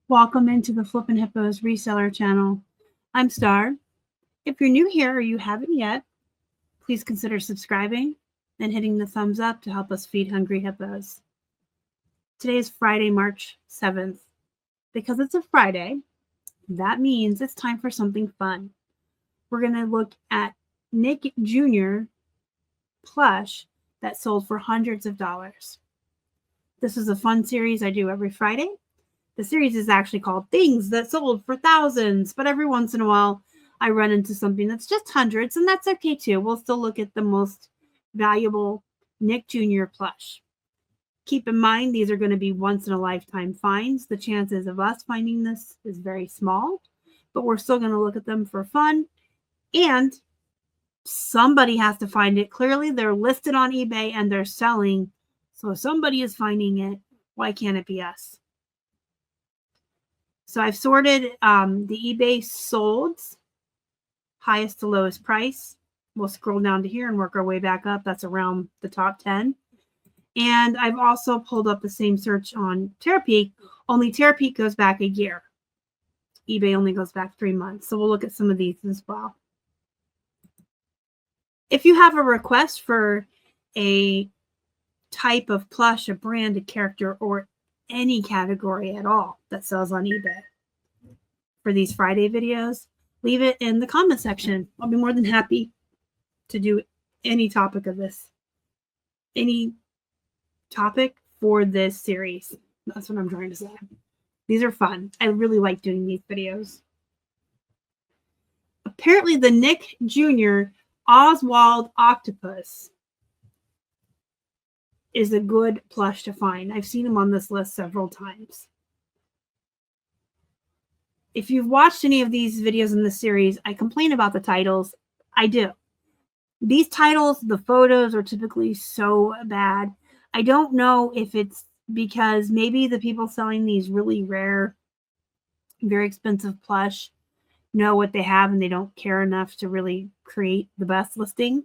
Welcome into the Flippin' Hippos reseller channel. I'm Star. If you're new here or you haven't yet, please consider subscribing and hitting the thumbs up to help us feed hungry hippos. Today is Friday, March 7th. Because it's a Friday, that means it's time for something fun. We're going to look at Nick Jr. plush that sold for hundreds of dollars. This is a fun series I do every Friday. The series is actually called Things That Sold for Thousands, but every once in a while I run into something that's just hundreds, and that's okay too. We'll still look at the most valuable Nick Jr. plush. Keep in mind, these are going to be once-in-a-lifetime finds. The chances of us finding this is very small, but we're still going to look at them for fun, and somebody has to find it. Clearly, they're listed on eBay and they're selling, so if somebody is finding it, why can't it be us? So I've sorted the eBay solds, highest to lowest price. We'll scroll down to here and work our way back up. That's around the top 10. And I've also pulled up the same search on Terapeak, only Terapeak goes back a year. eBay only goes back 3 months. So we'll look at some of these as well. If you have a request for a type of plush, a brand, a character, or any category at all that sells on eBay for these Friday videos, leave it in the comment section. I'll be more than happy to do any topic of this, any topic for this series. That's what I'm trying to say. These are fun. I really like doing these videos. Apparently the Nick Jr. Oswald octopus is a good plush to find. I've seen him on this list several times. If you've watched any of these videos in this series, I complain about the titles. I do. These titles, the photos are typically so bad. I don't know if it's because maybe the people selling these really rare, very expensive plush know what they have and they don't care enough to really create the best listing.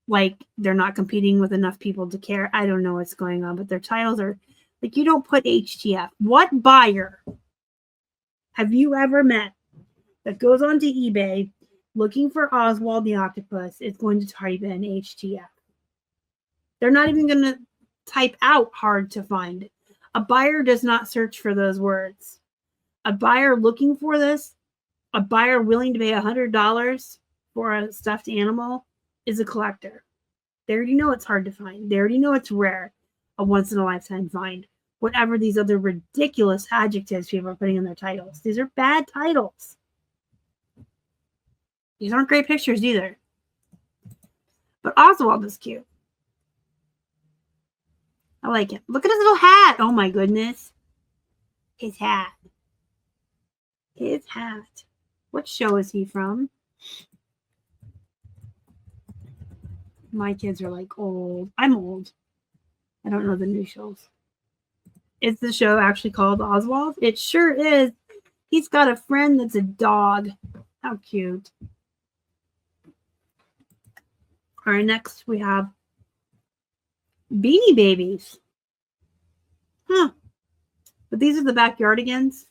Like they're not competing with enough people to care. I don't know what's going on, but their titles are like, you don't put HTF. What buyer have you ever met that goes onto eBay looking for Oswald the octopus is going to type in HTF? They're not even going to type out hard to find. A buyer does not search for those words. A buyer looking for this, a buyer willing to pay $100 for a stuffed animal is a collector. They already know it's hard to find. They already know it's rare, a once-in-a-lifetime find. Whatever these other ridiculous adjectives people are putting in their titles. These are bad titles. These aren't great pictures either. But Oswald is cute. I like him. Look at his little hat. Oh my goodness. His hat. His hat. What show is he from? My kids are like old. I'm old. I don't know the new shows. Is the show actually called Oswald? It sure is. He's got a friend that's a dog. How cute. All right, next we have Beanie Babies. Huh. But these are the Backyardigans.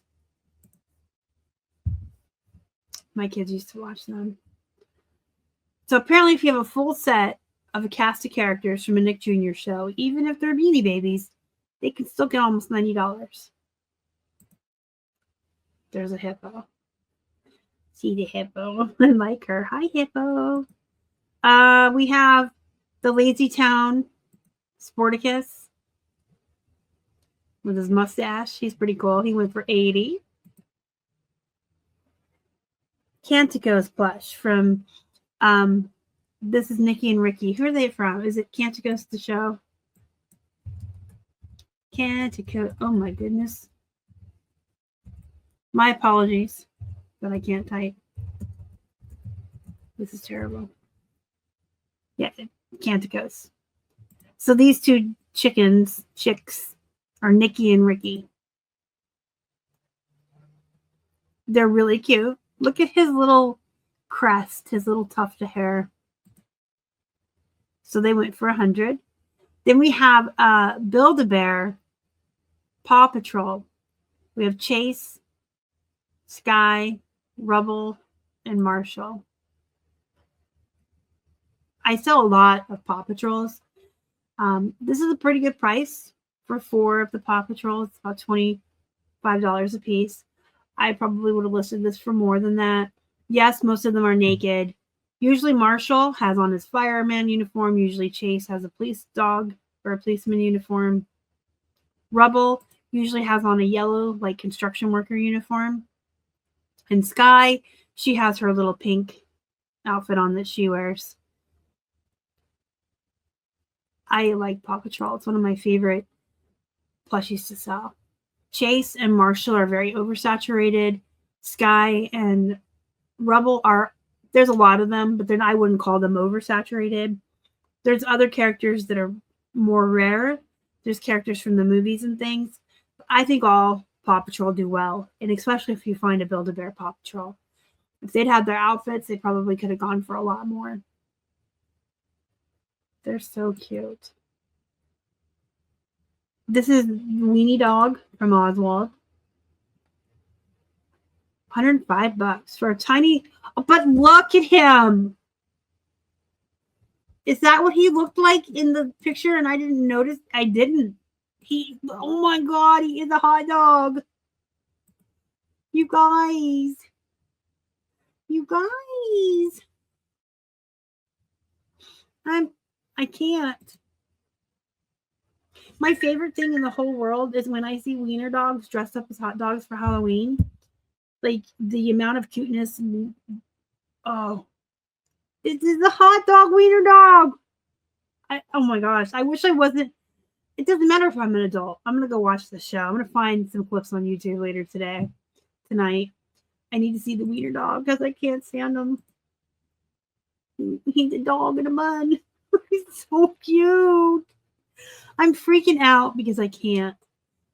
My kids used to watch them. So apparently if you have a full set of a cast of characters from a Nick Jr. show, even if they're Beanie Babies, they can still get almost $90. There's a hippo. See the hippo. I like her. Hi, hippo. We have the Lazy Town Sporticus with his mustache. He's pretty cool. He went for $80. Cantico's plush from this is Nikki and Ricky. Who are they from? Is it Cantico's the show? Cantico. Oh my goodness. My apologies that I can't type. This is terrible. Yeah, Cantico's. So these two chicks, are Nikki and Ricky. They're really cute. Look at his little crest, his little tuft of hair. So they went for $100. Then we have Build-A-Bear Paw Patrol. We have Chase, Sky, Rubble, and Marshall. I sell a lot of Paw Patrols. This is a pretty good price for 4 of the Paw Patrols. It's about $25 a piece. I probably would have listed this for more than that. Yes, most of them are naked. Usually Marshall has on his fireman uniform. Usually Chase has a police dog or a policeman uniform. Rubble usually has on a yellow, like, construction worker uniform. And Sky, she has her little pink outfit on that she wears. I like Paw Patrol. It's one of my favorite plushies to sell. Chase and Marshall are very oversaturated. Sky and Rubble are, there's a lot of them, but then I wouldn't call them oversaturated. There's other characters that are more rare. There's characters from the movies and things. I think all Paw Patrol do well, and especially if you find a Build-A-Bear Paw Patrol. If they'd had their outfits, they probably could have gone for a lot more. They're so cute. This is Weenie Dog from Oswald. $105 for a tiny, but look at him. Is that what he looked like in the picture and I didn't notice? I didn't. Oh my God, he is a hot dog. You guys. I can't. My favorite thing in the whole world is when I see wiener dogs dressed up as hot dogs for Halloween. Like, the amount of cuteness. Oh, it is a hot dog wiener dog. Oh my gosh. I wish I wasn't. It doesn't matter if I'm an adult. I'm going to go watch the show. I'm going to find some clips on YouTube later tonight. I need to see the wiener dog because I can't stand him. He's a dog in a bun. He's so cute. I'm freaking out because I can't.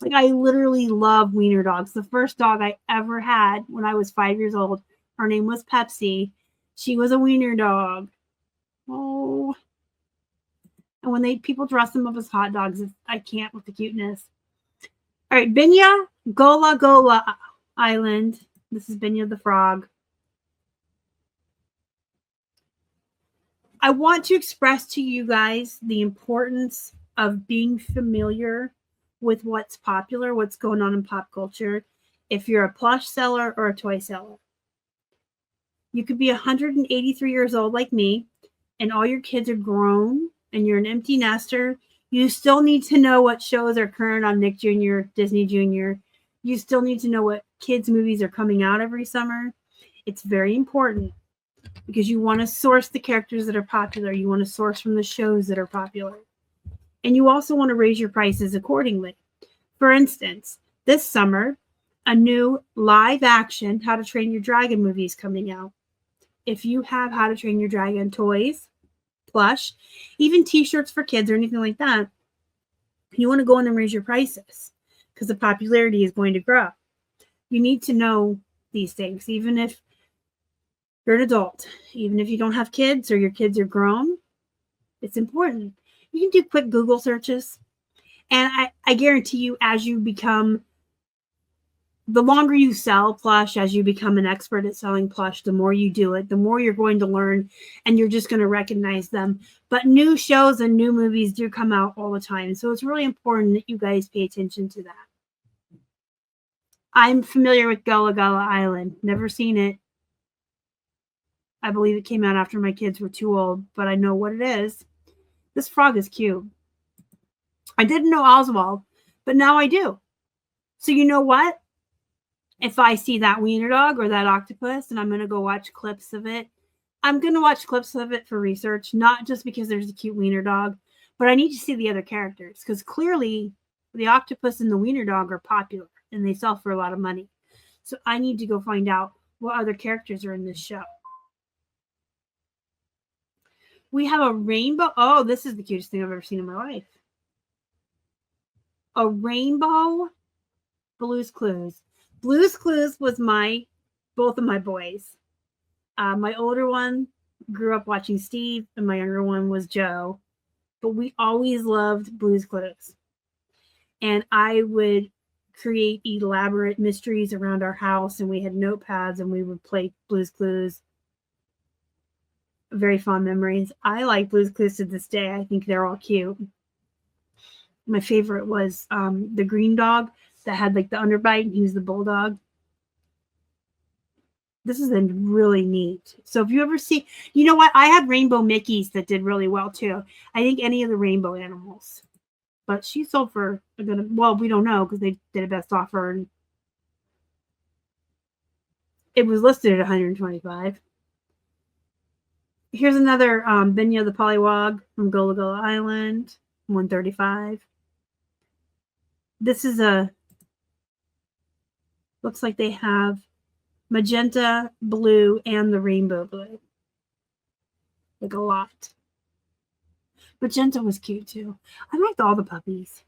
Like, I literally love wiener dogs. The first dog I ever had when I was 5 years old, her name was Pepsi. She was a wiener dog. Oh. And when people dress them up as hot dogs, I can't with the cuteness. All right, Binya Gola Gola Island. This is Binya the frog. I want to express to you guys the importance of being familiar with what's popular, what's going on in pop culture. If you're a plush seller or a toy seller, you could be 183 years old like me, and all your kids are grown, and you're an empty nester. You still need to know what shows are current on Nick Jr., Disney Jr. You still need to know what kids' movies are coming out every summer. It's very important because you want to source the characters that are popular. You want to source from the shows that are popular. And you also want to raise your prices accordingly. For instance, this summer, a new live action How to Train Your Dragon movie is coming out. If you have How to Train Your Dragon toys, plush, even t-shirts for kids or anything like that, you want to go in and raise your prices because the popularity is going to grow. You need to know these things, even if you're an adult, even if you don't have kids or your kids are grown. It's important. You can do quick Google searches. And I guarantee you, as you become, the longer you sell plush, as you become an expert at selling plush, the more you do it, the more you're going to learn, and you're just going to recognize them. But new shows and new movies do come out all the time. So it's really important that you guys pay attention to that. I'm familiar with Gullah Gullah Island. Never seen it. I believe it came out after my kids were too old, but I know what it is. This frog is cute. I didn't know Oswald, but now I do. So you know what? If I see that wiener dog or that octopus and I'm going to go watch clips of it, I'm going to watch clips of it for research, not just because there's a cute wiener dog, but I need to see the other characters because clearly the octopus and the wiener dog are popular and they sell for a lot of money. So I need to go find out what other characters are in this show. We have a rainbow. Oh, this is the cutest thing I've ever seen in my life. A rainbow Blue's Clues. Blue's Clues was both of my boys. My older one grew up watching Steve, and my younger one was Joe. But we always loved Blue's Clues. And I would create elaborate mysteries around our house, and we had notepads and we would play Blue's Clues. Very fond memories. I like Blue's Clues to this day. I think they're all cute. My favorite was the green dog that had like the underbite, and he was the bulldog. This is really neat. So if you ever see, you know what? I had rainbow Mickeys that did really well too. I think any of the rainbow animals. But she sold for a good, well, we don't know because they did a best offer. And it was listed at $125. Here's another Benya the Pollywog from Gullah Gullah Island, $135. This is looks like they have magenta, blue, and the rainbow blue. Like a lot. Magenta was cute too. I liked all the puppies.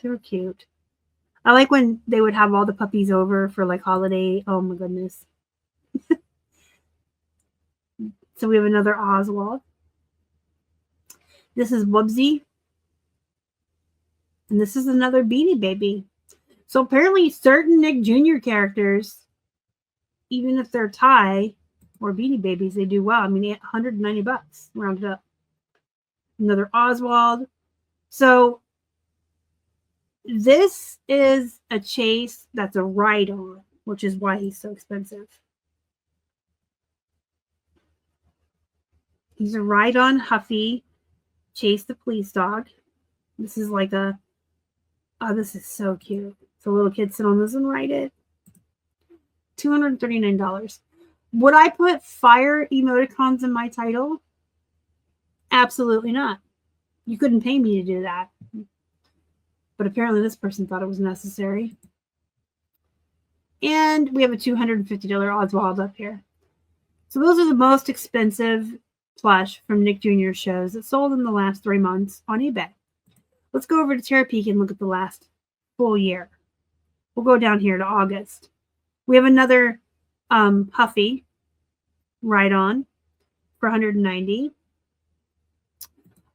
They were cute. I like when they would have all the puppies over for like holiday. Oh my goodness. So we have another Oswald. This is Wubsy. And this is another Beanie Baby. So apparently certain Nick Jr. characters, even if they're Thai or Beanie Babies, they do well. I mean, $190 rounded up. Another Oswald. So this is a chase that's a ride-on, which is why he's so expensive. He's a ride-on Huffy Chase the Police Dog. This is like a, oh, this is so cute. So little kids sit on this and ride it. $239. Would I put fire emoticons in my title? Absolutely not. You couldn't pay me to do that. But apparently this person thought it was necessary. And we have a $250 Oswald up here. So those are the most expensive plush from Nick Jr. shows that sold in the last 3 months on eBay. Let's go over to Terapeak and look at the last full year. We'll go down here to August. We have another Huffy ride-on for $190.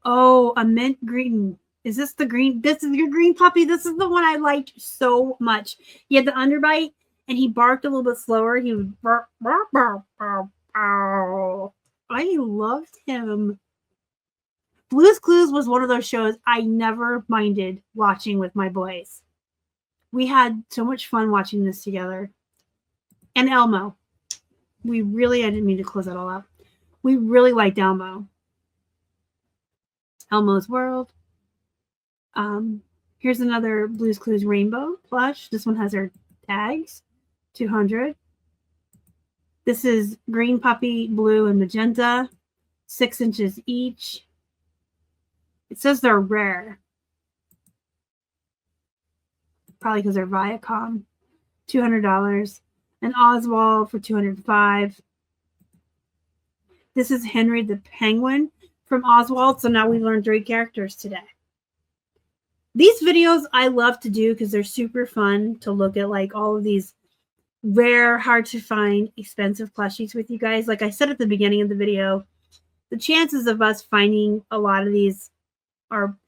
Oh, a mint green. Is this the green? This is your green puppy. This is the one I liked so much. He had the underbite, and he barked a little bit slower. He would bark, bark, bark, bark, bark. I loved him. Blue's Clues was one of those shows I never minded watching with my boys. We had so much fun watching this together. And Elmo. I didn't mean to close that all up. We really liked Elmo. Elmo's World. Here's another Blue's Clues Rainbow plush. This one has her tags. $200. This is green puppy, blue, and magenta. 6 inches each. It says they're rare. Probably because they're Viacom. $200. And Oswald for $205. This is Henry the Penguin from Oswald. So now we learned 3 characters today. These videos I love to do because they're super fun to look at, like all of these rare, hard to find, expensive plushies with you guys. Like I said at the beginning of the video, the chances of us finding a lot of these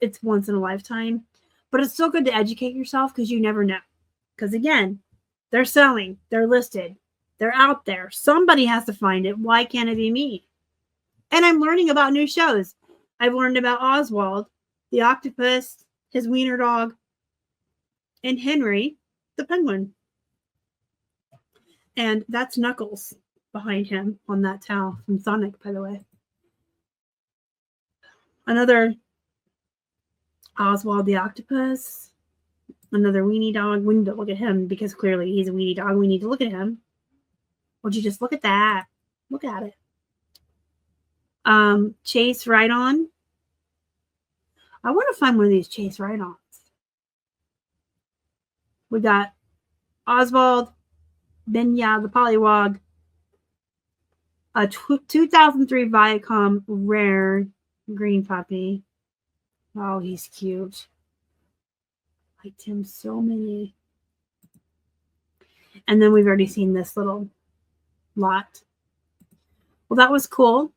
it's once in a lifetime, but it's still good to educate yourself because you never know. Because again, they're selling, they're listed, they're out there. Somebody has to find it. Why can't it be me? And I'm learning about new shows. I've learned about Oswald, the octopus, his wiener dog, and Henry, the penguin. And that's Knuckles behind him on that towel from Sonic, by the way. Another Oswald the octopus. Another weenie dog. We need to look at him because clearly he's a weenie dog. We need to look at him. Would you just look at that? Look at it. Chase Ride-On. I want to find one of these Chase Ride-Ons. We got Oswald, Benya the Pollywog, a 2003 Viacom rare green puppy. Oh, he's cute. Liked him so many. And then we've already seen this little lot. Well, that was cool.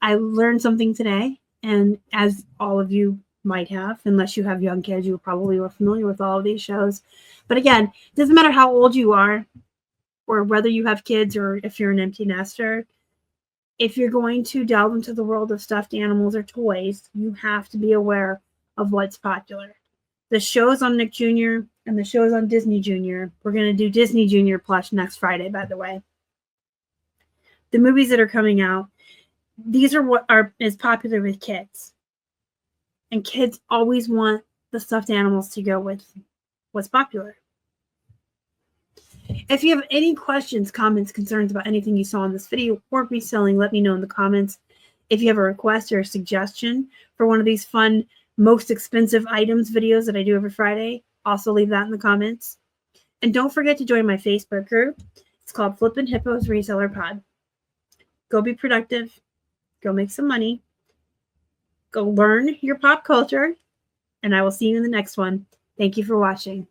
I learned something today. And as all of you might have, unless you have young kids. You probably were familiar with all of these shows. But again, it doesn't matter how old you are or whether you have kids or if you're an empty nester. If you're going to delve into the world of stuffed animals or toys, you have to be aware of what's popular. The shows on Nick Jr. and the shows on Disney Jr. We're going to do Disney Jr. Plush next Friday, by the way. The movies that are coming out, these are what is popular with kids. And kids always want the stuffed animals to go with what's popular. If you have any questions, comments, concerns about anything you saw in this video or reselling, let me know in the comments. If you have a request or a suggestion for one of these fun, most expensive items videos that I do every Friday, also leave that in the comments. And don't forget to join my Facebook group. It's called Flippin Hippos Reseller Pod. Go be productive. Go make some money. Go learn your pop culture. And I will see you in the next one. Thank you for watching.